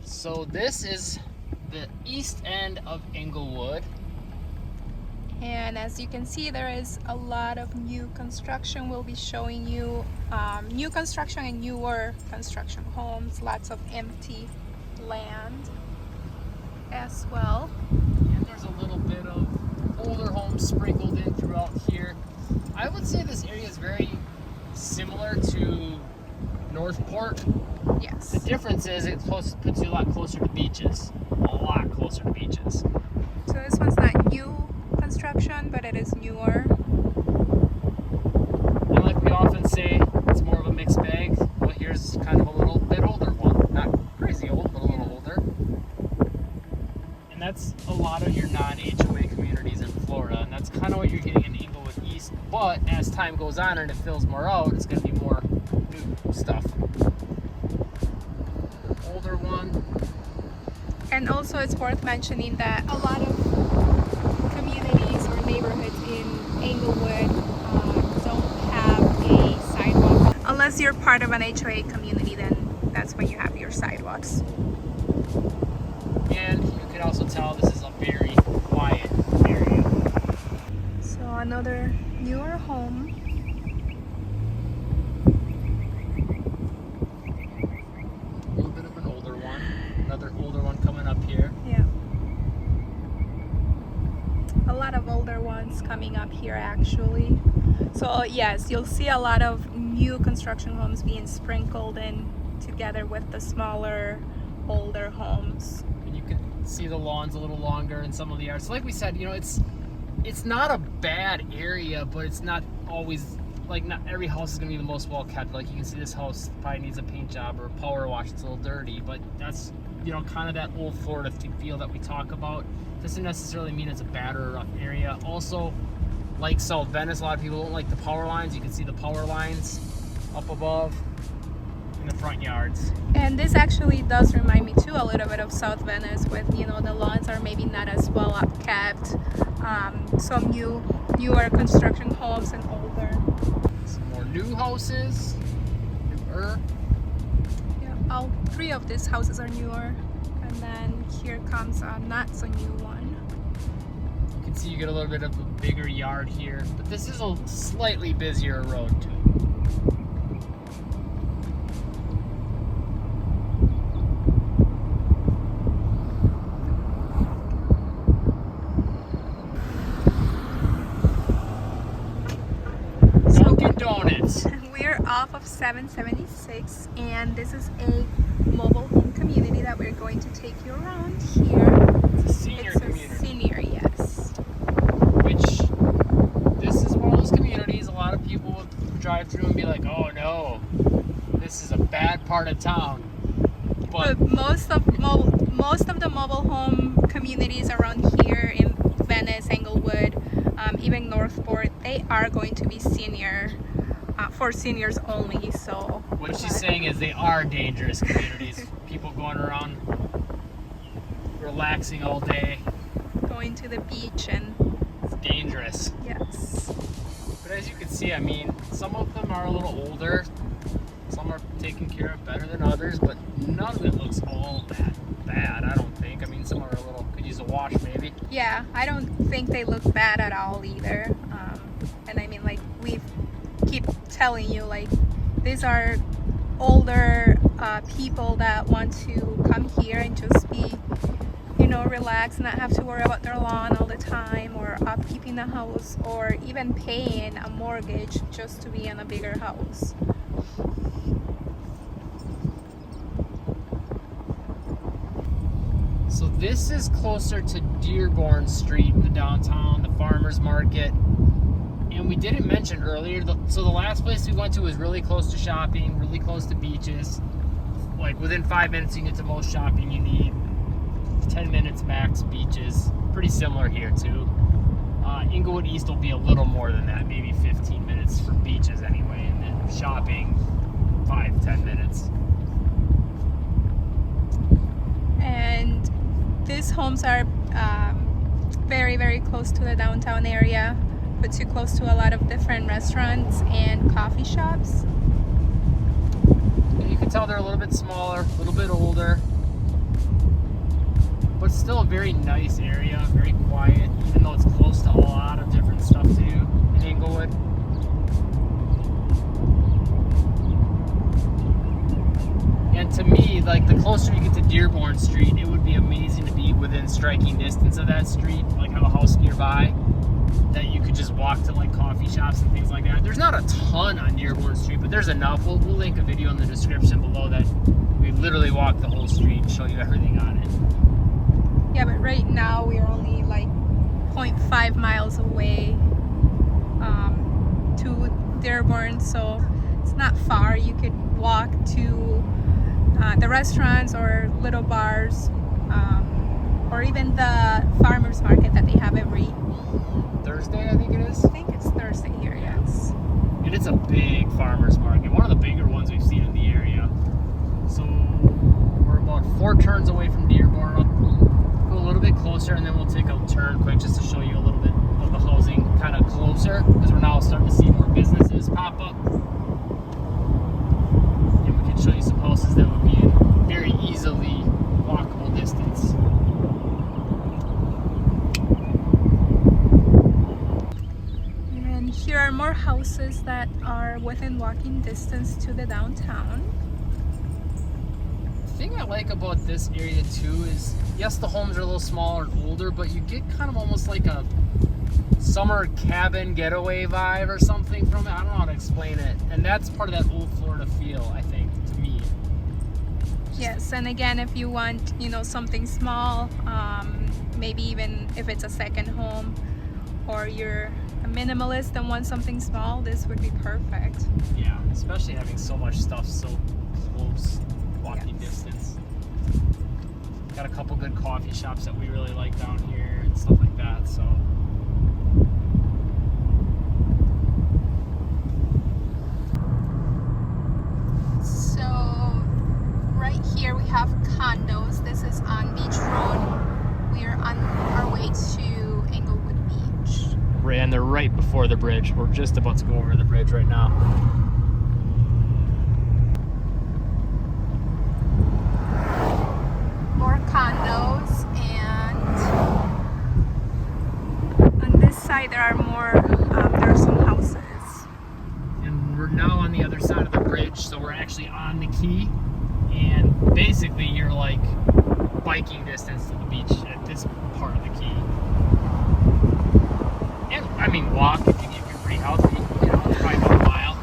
So this is the east end of Englewood. And as you can see, there is a lot of new construction. We'll be showing you new construction and newer construction homes, lots of empty land as well. And there's a little bit of older homes sprinkled in throughout here. I would say this area is very similar to Northport. Yes. The difference is it puts you a lot closer to beaches. A lot closer to beaches. So this one's not new construction, but it is newer. And like we often say, it's more of a mixed bag. Well, here's kind of a little bit older one. Not crazy old, but a little older. And that's a lot of your non-HOA communities in Florida. And that's kind of what you're getting in Englewood East. But as time goes on and it fills more out, it's going to be more new stuff. Older one. And also it's worth mentioning that a lot of communities or neighborhoods in Englewood don't have a sidewalk. Unless you're part of an HOA community, then that's when you have your sidewalks. And you can also tell this is a very quiet area. So another newer home. A little bit of an older one. Another older one coming up here. Yeah. A lot of older ones coming up here actually. So yes, you'll see a lot of new construction homes being sprinkled in together with the smaller, older homes. And you can see the lawns a little longer in some of the yards. So like we said, you know, it's not a bad area, but it's not always, like, not every house is going to be the most well kept. Like you can see this house probably needs a paint job or a power wash. It's a little dirty, but that's, you know, kind of that old Florida feel that we talk about. Doesn't necessarily mean it's a bad or a rough area. Also, like South Venice, a lot of people don't like the power lines. You can see the power lines up above in the front yards. And this actually does remind me too a little bit of South Venice with, you know, the lawns are maybe not as well upkept. Some newer construction homes and older. Some more new houses. Newer. Yeah, all three of these houses are newer. And then here comes a not so new one. You can see you get a little bit of a bigger yard here, but this is a slightly busier road too. Dunkin' Donuts. We're off of 776 and this is a mobile home community that we're going to take you around here. It's a senior community. A senior, yes. Which, this is one of those communities a lot of people would drive through and be like, oh no, this is a bad part of town. But most of the mobile home communities around here in Venice, Englewood, even Northport, they are going to be senior, for seniors only. So what she's saying is they are dangerous communities. People going around relaxing all day. going to the beach and It's dangerous. yes. But as you can see, I mean, some of them are a little older. Some are taken care of better than others, but none of it looks all that bad, I don't think. I mean, some are a little, could use a wash maybe. Yeah, I don't think they look bad at all either. And I mean, like, we keep telling you, like, these are older people that want to come here and just be, you know, relax, not have to worry about their lawn all the time, or upkeeping the house, or even paying a mortgage just to be in a bigger house. So this is closer to Dearborn Street in the downtown, the farmer's market. And we didn't mention earlier, so the last place we went to was really close to shopping, really close to beaches. Like within 5 minutes you can get to most shopping you need. 10 minutes max beaches. Pretty similar here too. Englewood East will be a little more than that, maybe 15 minutes for beaches anyway, and then shopping 5-10 minutes. And these homes are very, very close to the downtown area, but too close to a lot of different restaurants and coffee shops. And you can tell they're a little bit smaller, a little bit older. it's still a very nice area, very quiet, even though it's close to a lot of different stuff to do in Englewood. And to me, like, the closer you get to Dearborn Street, it would be amazing to be within striking distance of that street, like have a house nearby that you could just walk to, like coffee shops and things like that. There's not a ton on Dearborn Street, but there's enough. We'll link a video in the description below that we literally walk the whole street and show you everything on it. Yeah, but right now we're only like 0.5 miles away to Dearborn, so it's not far. You could walk to the restaurants or little bars, or even the farmers market that they have every Thursday, I think it is. I think it's Thursday here, yes. And it's a big farmers market, one of the bigger ones we've seen in the area. So we're about 4 turns away from Dearborn. We'll go a little bit closer, and then we'll take a turn quick just to show you a little bit of the housing kind of closer, because we're now starting to see more businesses pop up. And we can show you some houses that would be in very easily walkable distance. And here are more houses that are within walking distance to the downtown. The thing I like about this area too is, yes, the homes are a little smaller and older, but you get kind of almost like a summer cabin getaway vibe or something from it. I don't know how to explain it. And that's part of that old Florida feel, I think, to me. Yes, and again, if you want, something small, maybe even if it's a second home, or you're a minimalist and want something small, this would be perfect. Yeah, especially having so much stuff so close, walking distance. Got a couple good coffee shops that we really like down here and stuff like that, so. So right here we have condos. This is on Beach Road. We are on our way to Englewood Beach. And they're right before the bridge. We're just about to go over the bridge right now. More condos, and on this side there are there are some houses. And we're now on the other side of the bridge, so we're actually on the key. And basically you're like biking distance to the beach at this part of the key. And I mean, walk if you're pretty healthy, probably about a mile.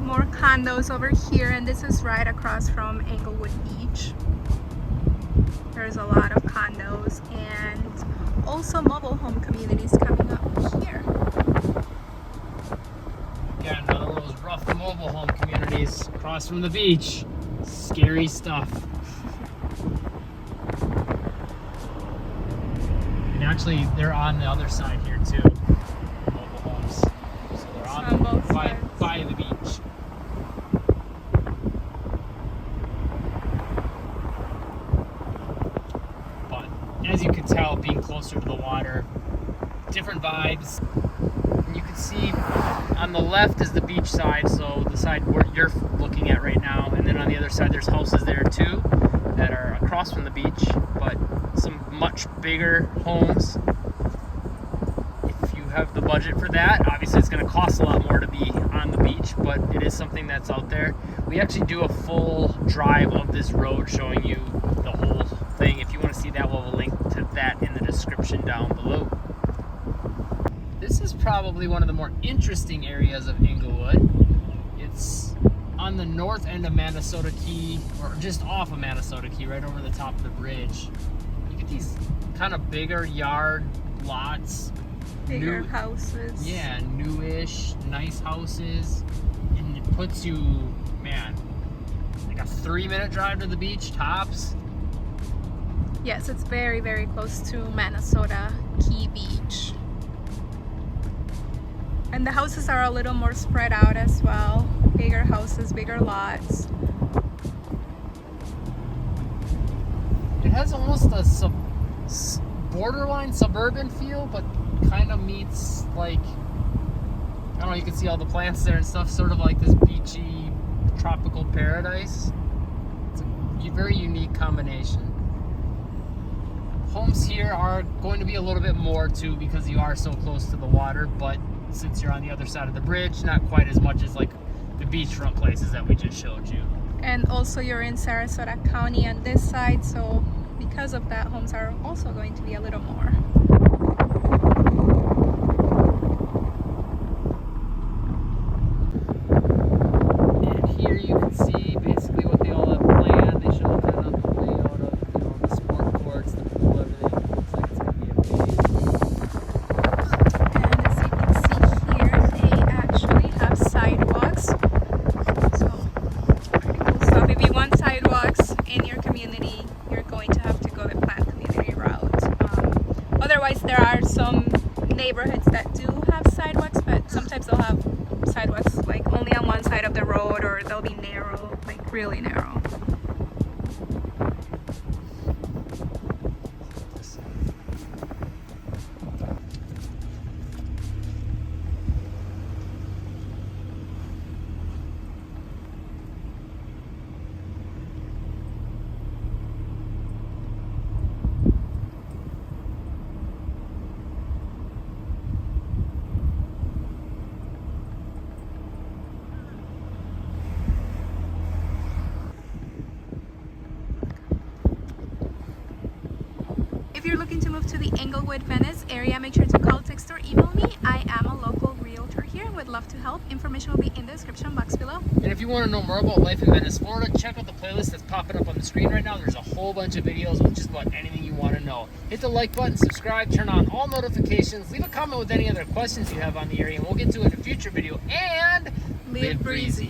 More condos over here, and this is right across from Englewood Beach. There's a lot of condos and also mobile home communities coming up here. Yeah, another one of those rough mobile home communities across from the beach. Scary stuff. And actually, they're on the other side here too. Mobile homes. So they're on both by sides. the beach. But as you can tell, being closer to the water, different vibes. And you can see on the left is the beach side, so the side where you're looking at right now, and then on the other side there's houses there too that are across from the beach, but some much bigger homes. If you have the budget for that, obviously it's going to cost a lot more to be on the beach, but it is something that's out there. We actually do a full drive of this road showing you the whole thing. If you want to see that, we'll link to that in the description down below. This is probably one of the more interesting areas of Englewood. It's on the north end of Manasota Key, or just off of Manasota Key, right over the top of the bridge. You get these kind of bigger yard lots. Bigger houses. Yeah, newish, nice houses. And it puts you, man, like a 3-minute drive to the beach, tops. Yes, it's very, very close to Manasota Key Beach. And the houses are a little more spread out as well. Bigger houses, bigger lots. It has almost a borderline suburban feel, but kind of meets, like, I don't know, you can see all the plants there and stuff, sort of like this beachy tropical paradise. It's a very unique combination. homes here are going to be a little bit more too because you are so close to the water, but since you're on the other side of the bridge, not quite as much as like the beachfront places that we just showed you. And also you're in Sarasota County on this side, so because of that, homes are also going to be a little more. And here you can see basically what they all have planned. They show kind of the layout of, you know, the sport courts, the pool, everything. It looks like it's going to be And as you can see here, they actually have sidewalks. So pretty cool stuff. If you want sidewalks in your community, you're going to have to go the planned community route. Otherwise, there are some neighborhoods that do have sidewalks, but sometimes they'll have sidewalks like only on one side of the road, or they'll be narrow, like really narrow. If you're looking to move to the Englewood, Venice area, make sure to call, text, or email me. I am a local realtor here and would love to help. Information will be in the description box below. And if you want to know more about life in Venice, Florida, check out the playlist that's popping up on the screen right now. There's a whole bunch of videos with just about anything you want to know. Hit the like button, subscribe, turn on all notifications, leave a comment with any other questions you have on the area, and we'll get to it in a future video. And Live breezy.